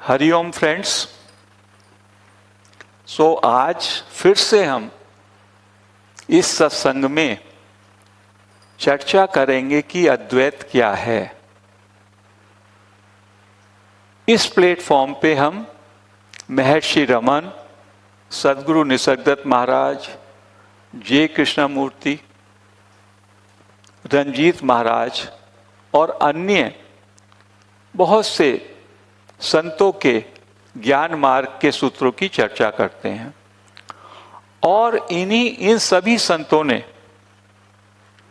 Hariom friends. सो आज फिर से हम इस सत्संग में चर्चा करेंगे कि अद्वैत क्या है। इस प्लेटफॉर्म पे हम महर्षि रमन, सद्गुरु निसर्गदत्त महाराज, जे कृष्णमूर्ति, रंजीत महाराज और अन्य बहुत से संतों के ज्ञान मार्ग के सूत्रों की चर्चा करते हैं। और इन सभी संतों ने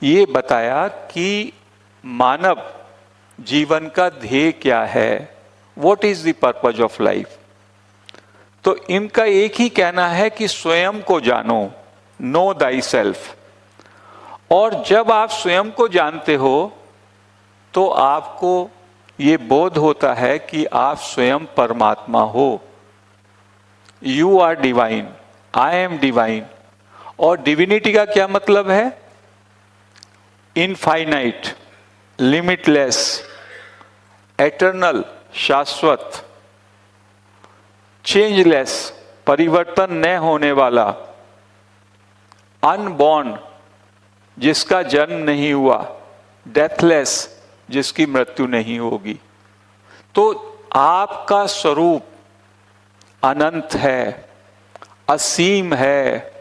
ये बताया कि मानव जीवन का ध्येय क्या है, what is the purpose of life. तो इनका एक ही कहना है कि स्वयं को जानो, नो दाई सेल्फ। और जब आप स्वयं को जानते हो तो आपको ये बोध होता है कि आप स्वयं परमात्मा हो। You are divine, I am divine. और डिविनिटी का क्या मतलब है? इनफाइनाइट, लिमिटलेस, एटर्नल, शाश्वत, चेंजलेस, परिवर्तन न होने वाला, अनबॉर्न, जिसका जन्म नहीं हुआ, डेथलेस, जिसकी मृत्यु नहीं होगी। तो आपका स्वरूप अनंत है, असीम है,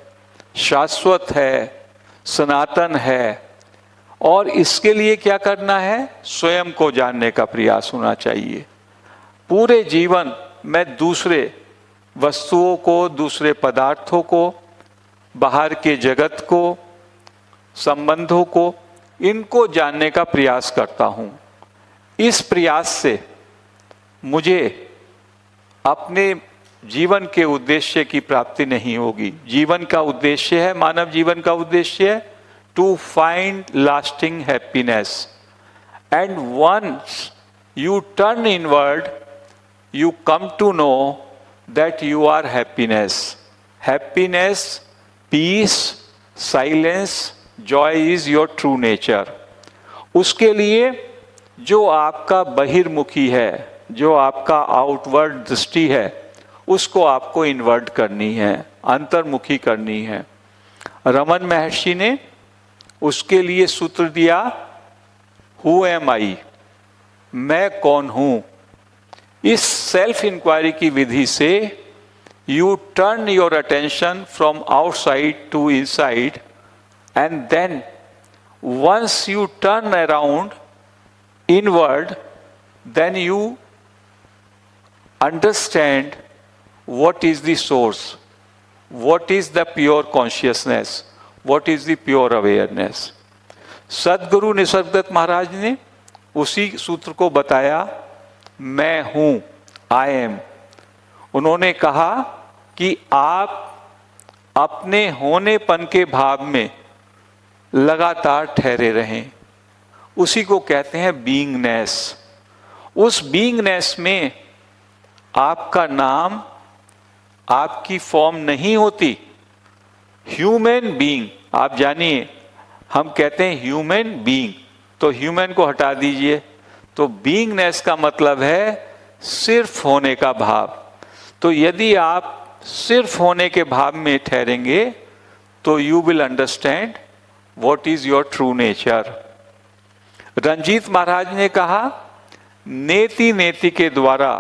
शाश्वत है, सनातन है। और इसके लिए क्या करना है? स्वयं को जानने का प्रयास होना चाहिए। पूरे जीवन में दूसरे वस्तुओं को, दूसरे पदार्थों को, बाहर के जगत को, संबंधों को, इनको जानने का प्रयास करता हूं। इस प्रयास से मुझे अपने जीवन के उद्देश्य की प्राप्ति नहीं होगी। जीवन का उद्देश्य है, मानव जीवन का उद्देश्य है to find lasting happiness. And once you turn inward, you come to know that you are happiness. Happiness, peace, silence, joy is your true nature. उसके लिए जो आपका बहिर्मुखी है, जो आपका आउटवर्ड दृष्टि है, उसको आपको इनवर्ट करनी है, अंतर्मुखी करनी है। रमन महर्षि ने उसके लिए सूत्र दिया, हु एम आई, मैं कौन हूं। इस सेल्फ इंक्वायरी की विधि से you turn your attention from outside to inside. And then once you turn around inward, then you understand what is the source, what is the pure consciousness, what is the pure awareness. सद्गुरु निसर्गदत्त महाराज ने उसी सूत्र को बताया, मैं हूं, I am. उन्होंने कहा कि आप अपने होनेपन के भाव में लगातार ठहरे रहें। उसी को कहते हैं बीइंगनेस। उस बीइंगनेस में आपका नाम, आपकी फॉर्म नहीं होती। ह्यूमन बीइंग, आप जानिए, हम कहते हैं ह्यूमन बीइंग, तो ह्यूमन को हटा दीजिए, तो बीइंगनेस का मतलब है सिर्फ होने का भाव। तो यदि आप सिर्फ होने के भाव में ठहरेंगे तो you will understand What is your true nature? Ranjit Maharaj ने कहा, नेति नेति के द्वारा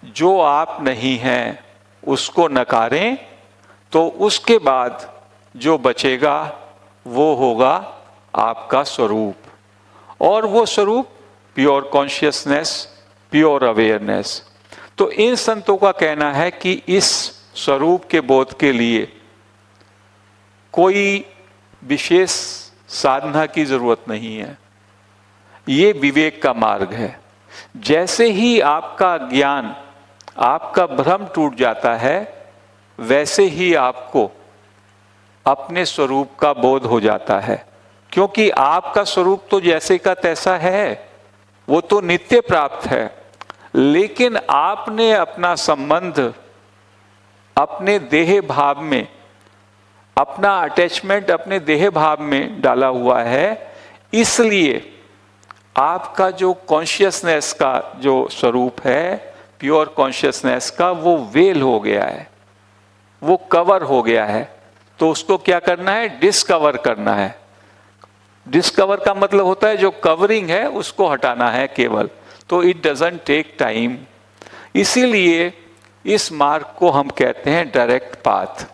जो आप नहीं हैं उसको नकारें, तो उसके बाद जो बचेगा वो होगा आपका स्वरूप। और वो स्वरूप प्योर कॉन्शियसनेस, प्योर अवेयरनेस। तो इन संतों का कहना है कि इस स्वरूप के बोध के लिए कोई विशेष साधना की जरूरत नहीं है। ये विवेक का मार्ग है। जैसे ही आपका ज्ञान, आपका भ्रम टूट जाता है, वैसे ही आपको अपने स्वरूप का बोध हो जाता है। क्योंकि आपका स्वरूप तो जैसे का तैसा है, वो तो नित्य प्राप्त है। लेकिन आपने अपना संबंध अपने देह भाव में, अपना अटैचमेंट अपने देह भाव में डाला हुआ है। इसलिए आपका जो कॉन्शियसनेस का जो स्वरूप है, प्योर कॉन्शियसनेस का वो वेल हो गया है, वो कवर हो गया है। तो उसको क्या करना है? डिस्कवर करना है। डिस्कवर का मतलब होता है जो कवरिंग है उसको हटाना है केवल। तो इट डजंट टेक टाइम। इसीलिए इस मार्ग को हम कहते हैं direct path.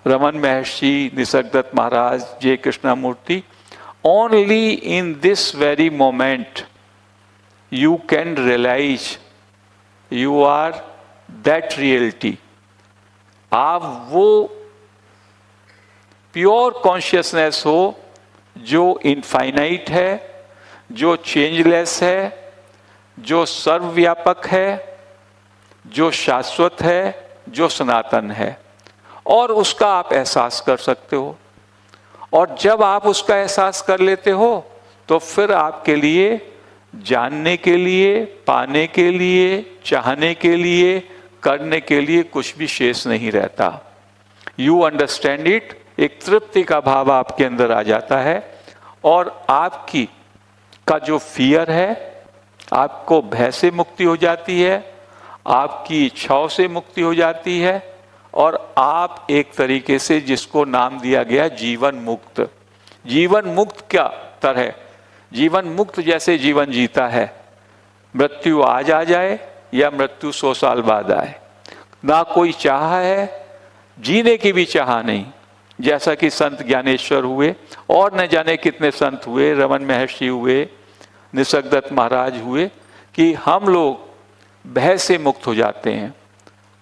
Raman Maharshi, Nisargadatta Maharaj, J Krishnamurti, only in this very moment you can realize you are that reality। आप वो प्योर कॉन्शियसनेस हो जो इनफाइनाइट है, जो चेंजलेस है, जो सर्वव्यापक है, जो शाश्वत है, जो सनातन है, और उसका आप एहसास कर सकते हो। और जब आप उसका एहसास कर लेते हो तो फिर आपके लिए जानने के लिए, पाने के लिए, चाहने के लिए, करने के लिए कुछ भी शेष नहीं रहता। You understand it. एक तृप्ति का भाव आपके अंदर आ जाता है और आपकी का जो फियर है, आपको भय से मुक्ति हो जाती है, आपकी इच्छाओं से मुक्ति हो जाती है, और आप एक तरीके से जिसको नाम दिया गया जीवन मुक्त। जीवन मुक्त क्या तरह? जीवन मुक्त जैसे जीवन जीता है, मृत्यु आज आ जाए या मृत्यु 100 साल बाद आए, ना कोई चाह है, जीने की भी चाह नहीं। जैसा कि संत ज्ञानेश्वर हुए और न जाने कितने संत हुए, रमन महर्षि हुए, निसर्गदत्त महाराज हुए, कि हम लोग भय से मुक्त हो जाते हैं,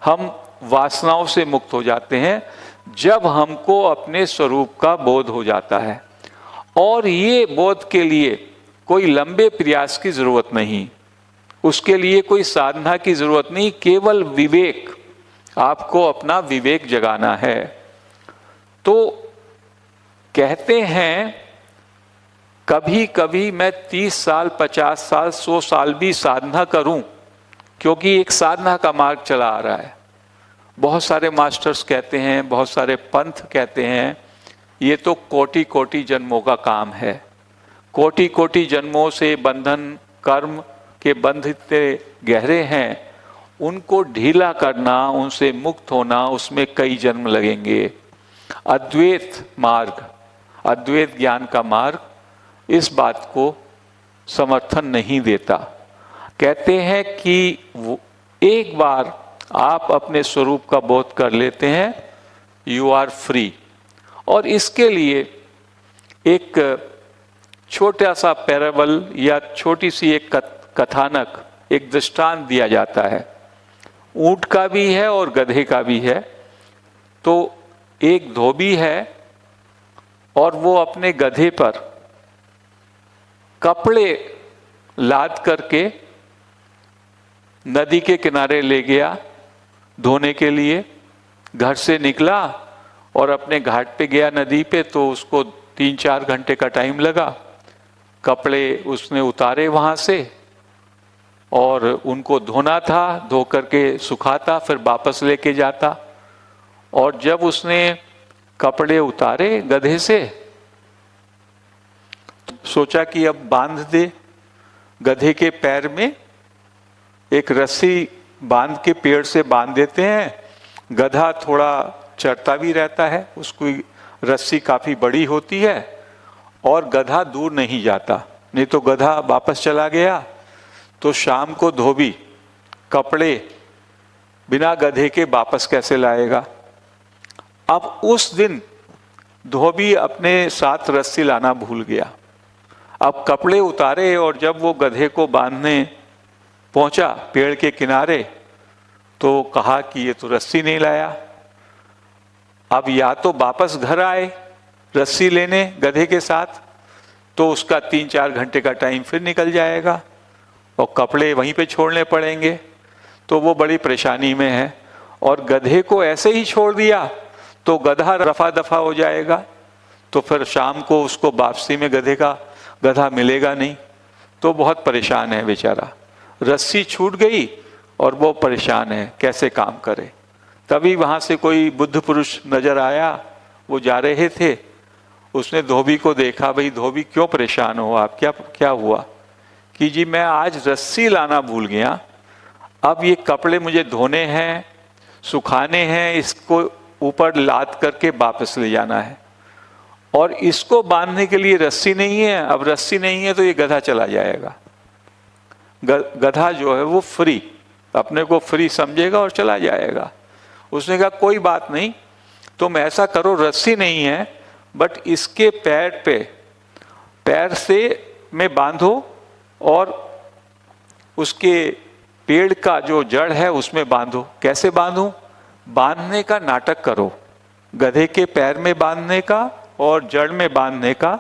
हम वासनाओं से मुक्त हो जाते हैं जब हमको अपने स्वरूप का बोध हो जाता है। और ये बोध के लिए कोई लंबे प्रयास की जरूरत नहीं, उसके लिए कोई साधना की जरूरत नहीं, केवल विवेक, आपको अपना विवेक जगाना है। तो कहते हैं कभी कभी मैं 30 साल, 50 साल, 100 साल भी साधना करूं, क्योंकि एक साधना का मार्ग चला आ रहा है। बहुत सारे मास्टर्स कहते हैं, बहुत सारे पंथ कहते हैं, ये तो कोटि कोटि जन्मों का काम है। कोटि कोटि जन्मों से बंधन कर्म के बंध इतने गहरे हैं, उनको ढीला करना, उनसे मुक्त होना, उसमें कई जन्म लगेंगे। अद्वैत मार्ग, अद्वैत ज्ञान का मार्ग इस बात को समर्थन नहीं देता। कहते हैं कि वो एक बार आप अपने स्वरूप का बोध कर लेते हैं, यू आर फ्री। और इसके लिए एक छोटा सा पैराबल या छोटी सी एक कथानक, एक दृष्टांत दिया जाता है। ऊंट का भी है और गधे का भी है। तो एक धोबी है और वो अपने गधे पर कपड़े लाद करके नदी के किनारे ले गया धोने के लिए। घर से निकला और अपने घाट पे गया नदी पे, तो उसको 3-4 घंटे का टाइम लगा। कपड़े उसने उतारे वहाँ से और उनको धोना था, धो करके सुखाता, फिर वापस लेके जाता। और जब उसने कपड़े उतारे गधे से, सोचा कि अब बांध दे। गधे के पैर में एक रस्सी बांध के पेड़ से बांध देते हैं। गधा थोड़ा चरता भी रहता है, उसकी रस्सी काफी बड़ी होती है और गधा दूर नहीं जाता, नहीं तो गधा वापस चला गया। तो शाम को धोबी कपड़े बिना गधे के वापस कैसे लाएगा। अब उस दिन धोबी अपने साथ रस्सी लाना भूल गया। अब कपड़े उतारे और जब वो गधे को बांधने पहुंचा पेड़ के किनारे, तो कहा कि ये तो रस्सी नहीं लाया। अब या तो वापस घर आए रस्सी लेने गधे के साथ, तो उसका 3-4 घंटे का टाइम फिर निकल जाएगा और कपड़े वहीं पे छोड़ने पड़ेंगे। तो वो बड़ी परेशानी में है। और गधे को ऐसे ही छोड़ दिया तो गधा रफा दफा हो जाएगा, तो फिर शाम को उसको वापसी में गधा मिलेगा नहीं। तो बहुत परेशान है बेचारा, रस्सी छूट गई और वो परेशान है, कैसे काम करे। तभी वहाँ से कोई बुद्ध पुरुष नजर आया, वो जा रहे थे। उसने धोबी को देखा, भाई धोबी क्यों परेशान हो आप, क्या हुआ? कि जी मैं आज रस्सी लाना भूल गया, अब ये कपड़े मुझे धोने हैं, सुखाने हैं, इसको ऊपर लाद करके वापस ले जाना है, और इसको बांधने के लिए रस्सी नहीं है। अब रस्सी नहीं है तो ये गधा चला जाएगा। गधा जो है वो फ्री, अपने को फ्री समझेगा और चला जाएगा। उसने कहा कोई बात नहीं, तुम ऐसा करो, रस्सी नहीं है बट इसके पैर से में बांधो और उसके पेड़ का जो जड़ है उसमें बांधो। कैसे बांधूं? बांधने का नाटक करो, गधे के पैर में बांधने का और जड़ में बांधने का,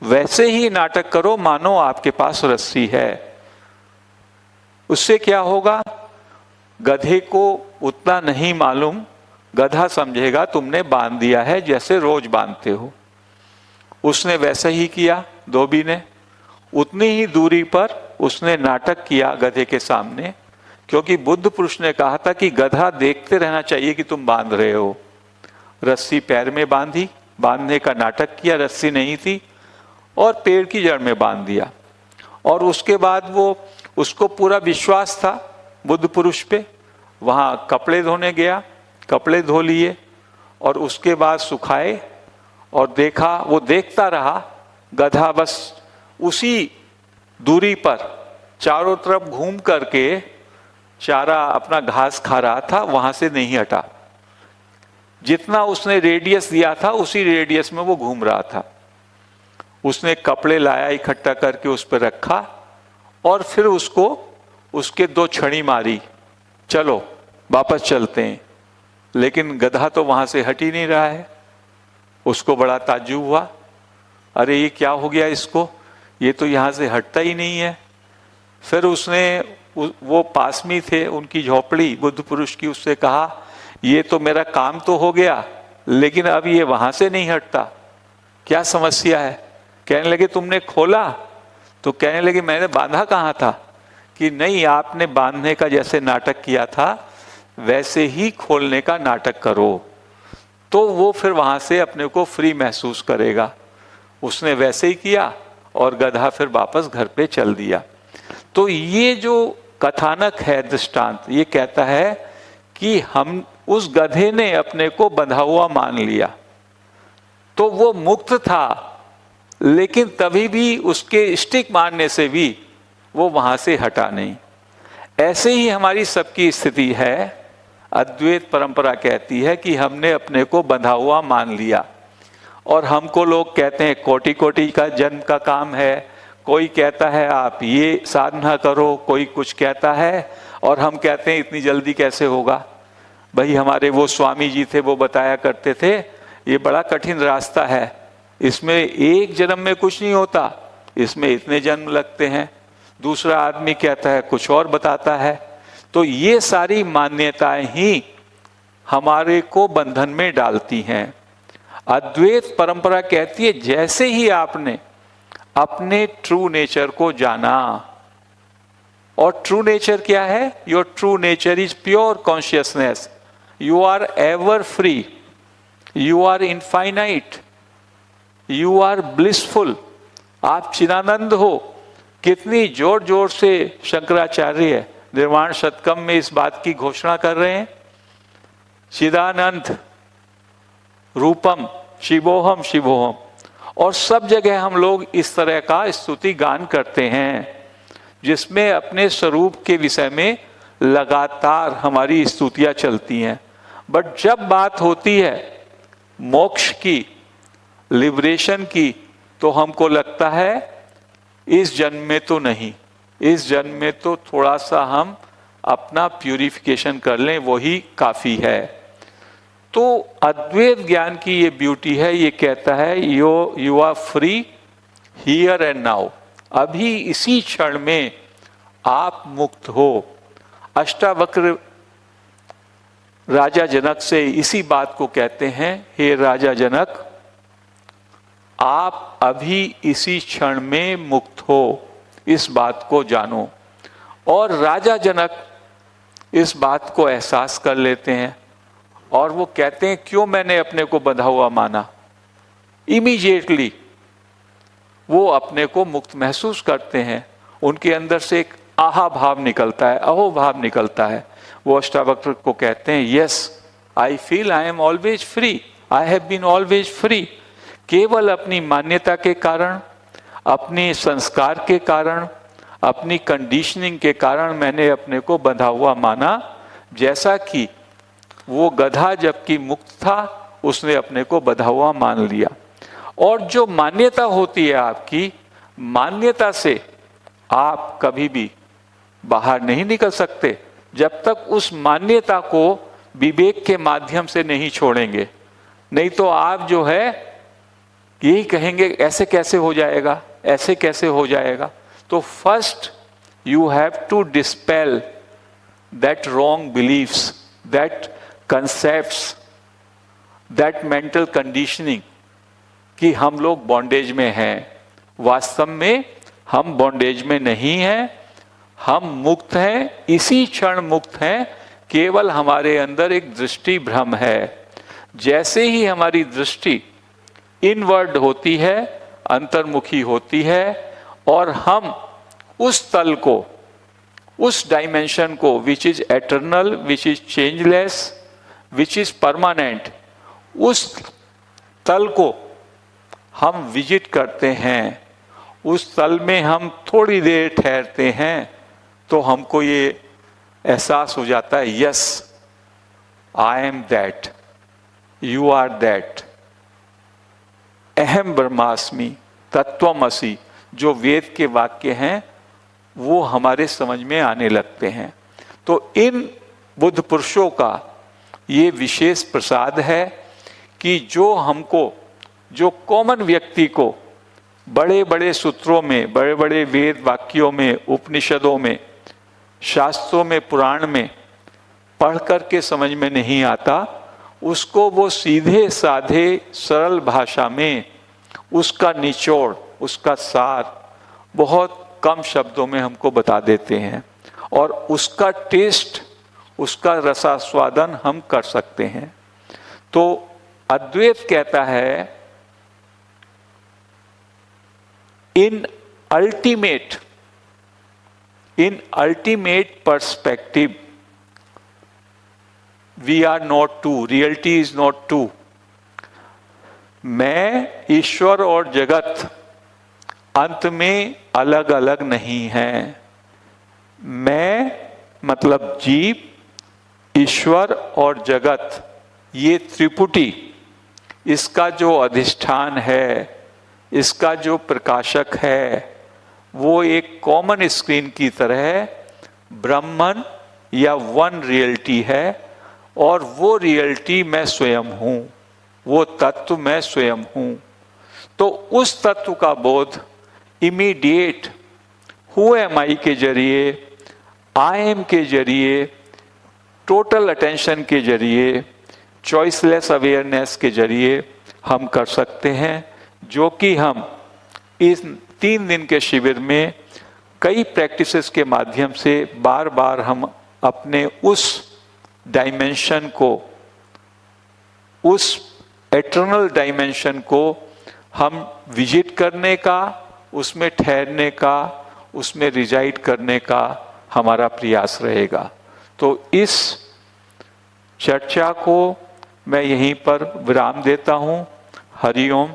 वैसे ही नाटक करो मानो आपके पास रस्सी है। उससे क्या होगा? गधे को उतना नहीं मालूम, गधा समझेगा तुमने बांध दिया है जैसे रोज बांधते हो। उसने वैसा ही किया, धोबी ने। उतनी ही दूरी पर उसने नाटक किया गधे के सामने, क्योंकि बुद्ध पुरुष ने कहा था कि गधा देखते रहना चाहिए कि तुम बांध रहे हो। रस्सी पैर में बांधी, बांधने का नाटक किया, रस्सी नहीं थी, और पेड़ की जड़ में बांध दिया। और उसके बाद उसको पूरा विश्वास था बुद्ध पुरुष पे। वहां कपड़े धोने गया, कपड़े धो लिए और उसके बाद सुखाए और देखा, वो देखता रहा। गधा बस उसी दूरी पर चारों तरफ घूम करके चारा अपना घास खा रहा था, वहां से नहीं हटा। जितना उसने रेडियस दिया था उसी रेडियस में वो घूम रहा था। उसने कपड़े लाया, इकट्ठा करके उस पर रखा और फिर उसके 2 छड़ी मारी, चलो वापस चलते हैं। लेकिन गधा तो वहां से हट ही नहीं रहा है। उसको बड़ा ताज्जुब हुआ, अरे ये क्या हो गया इसको, ये तो यहां से हटता ही नहीं है। फिर उसने, वो पास में थे उनकी झोपड़ी बुद्ध पुरुष की, उससे कहा ये तो मेरा काम तो हो गया लेकिन अब ये वहां से नहीं हटता, क्या समस्या है? कहने लगे तुमने खोला? तो कहने लगे मैंने बांधा कहाँ था? कि नहीं, आपने बांधने का जैसे नाटक किया था वैसे ही खोलने का नाटक करो, तो वो फिर वहां से अपने को फ्री महसूस करेगा। उसने वैसे ही किया और गधा फिर वापस घर पे चल दिया। तो ये जो कथानक है, दृष्टांत, ये कहता है कि हम, उस गधे ने अपने को बंधा हुआ मान लिया, तो वो मुक्त था, लेकिन तभी भी उसके स्टिक मारने से भी वो वहां से हटा नहीं। ऐसे ही हमारी सबकी स्थिति है। अद्वैत परंपरा कहती है कि हमने अपने को बंधा हुआ मान लिया, और हमको लोग कहते हैं कोटि कोटि का जन्म का काम है, कोई कहता है आप ये साधना करो, कोई कुछ कहता है, और हम कहते हैं इतनी जल्दी कैसे होगा। भाई हमारे वो स्वामी जी थे, वो बताया करते थे ये बड़ा कठिन रास्ता है, इसमें एक जन्म में कुछ नहीं होता, इसमें इतने जन्म लगते हैं। दूसरा आदमी कहता है कुछ और बताता है। तो ये सारी मान्यताएं ही हमारे को बंधन में डालती हैं। अद्वैत परंपरा कहती है जैसे ही आपने अपने ट्रू नेचर को जाना, और ट्रू नेचर क्या है? Your true nature is pure consciousness, you are ever free, you are infinite, you are blissful, आप चिदानंद हो। कितनी जोर जोर से शंकराचार्य निर्वाण शतकम में इस बात की घोषणा कर रहे हैं, चिदानंद रूपम शिवोहम शिवोहम। और सब जगह हम लोग इस तरह का स्तुति गान करते हैं, जिसमें अपने स्वरूप के विषय में लगातार हमारी स्तुतियां चलती हैं। बट जब बात होती है मोक्ष की, लिबरेशन की, तो हमको लगता है इस जन्म में तो नहीं, इस जन्म में तो थोड़ा सा हम अपना प्यूरिफिकेशन कर लें, वही काफी है। तो अद्वैत ज्ञान की ये ब्यूटी है, ये कहता है you are free here and now, अभी इसी क्षण में आप मुक्त हो। अष्टावक्र राजा जनक से इसी बात को कहते हैं, हे राजा जनक, आप अभी इसी क्षण में मुक्त हो, इस बात को जानो। और राजा जनक इस बात को एहसास कर लेते हैं और वो कहते हैं क्यों मैंने अपने को बंधा हुआ माना। इमीडिएटली वो अपने को मुक्त महसूस करते हैं, उनके अंदर से एक आहा भाव निकलता है, अहो भाव निकलता है। वो अष्टावक्र को कहते हैं, yes I feel I am always free, I have been always free. केवल अपनी मान्यता के कारण, अपने संस्कार के कारण, अपनी कंडीशनिंग के कारण मैंने अपने को बंधा हुआ माना। जैसा कि वो गधा जबकि मुक्त था, उसने अपने को बंधा हुआ मान लिया। और जो मान्यता होती है आपकी, मान्यता से आप कभी भी बाहर नहीं निकल सकते जब तक उस मान्यता को विवेक के माध्यम से नहीं छोड़ेंगे। नहीं तो आप जो है यही कहेंगे, ऐसे कैसे हो जाएगा, ऐसे कैसे हो जाएगा। तो first you have to dispel that wrong beliefs, that concepts, that mental conditioning कि हम लोग बॉन्डेज में हैं। वास्तव में हम बॉन्डेज में नहीं हैं, हम मुक्त हैं, इसी क्षण मुक्त हैं। केवल हमारे अंदर एक दृष्टि भ्रम है। जैसे ही हमारी दृष्टि इनवर्ड होती है, अंतर्मुखी होती है, और हम उस तल को, उस डायमेंशन को which is eternal, which is changeless, which is permanent, उस तल को हम विजिट करते हैं, उस तल में हम थोड़ी देर ठहरते हैं, तो हमको ये एहसास हो जाता है, yes I am that, you are that, अहम ब्रह्मास्मि, तत्वमसि, जो वेद के वाक्य हैं वो हमारे समझ में आने लगते हैं। तो इन बुद्ध पुरुषों का ये विशेष प्रसाद है कि जो हमको, जो कॉमन व्यक्ति को बड़े बड़े सूत्रों में, बड़े बड़े वेद वाक्यों में, उपनिषदों में, शास्त्रों में, पुराण में पढ़ करके समझ में नहीं आता, उसको वो सीधे साधे सरल भाषा में उसका निचोड़, उसका सार बहुत कम शब्दों में हमको बता देते हैं, और उसका टेस्ट, उसका रसास्वादन हम कर सकते हैं। तो अद्वैत कहता है, in ultimate perspective we are not two, reality is not two। मैं, ईश्वर और जगत अंत में अलग अलग नहीं हैं। मैं मतलब जीव, ईश्वर और जगत, ये त्रिपुटी, इसका जो अधिष्ठान है, इसका जो प्रकाशक है, वो एक कॉमन स्क्रीन की तरह ब्रह्मन या वन रियलिटी है, और वो रियलिटी मैं स्वयं हूं, वो तत्व मैं स्वयं हूं। तो उस तत्व का बोध इमीडिएट हु एम आई के जरिए, आई एम के जरिए, टोटल अटेंशन के जरिए, चॉइसलेस अवेयरनेस के जरिए हम कर सकते हैं, जो कि हम इस 3 दिन के शिविर में कई प्रैक्टिसेस के माध्यम से बार बार हम अपने उस डायमेंशन को, उस एटर्नल डायमेंशन को हम विजिट करने का, उसमें ठहरने का, उसमें रिजाइड करने का हमारा प्रयास रहेगा। तो इस चर्चा को मैं यहीं पर विराम देता हूँ। हरि ओम।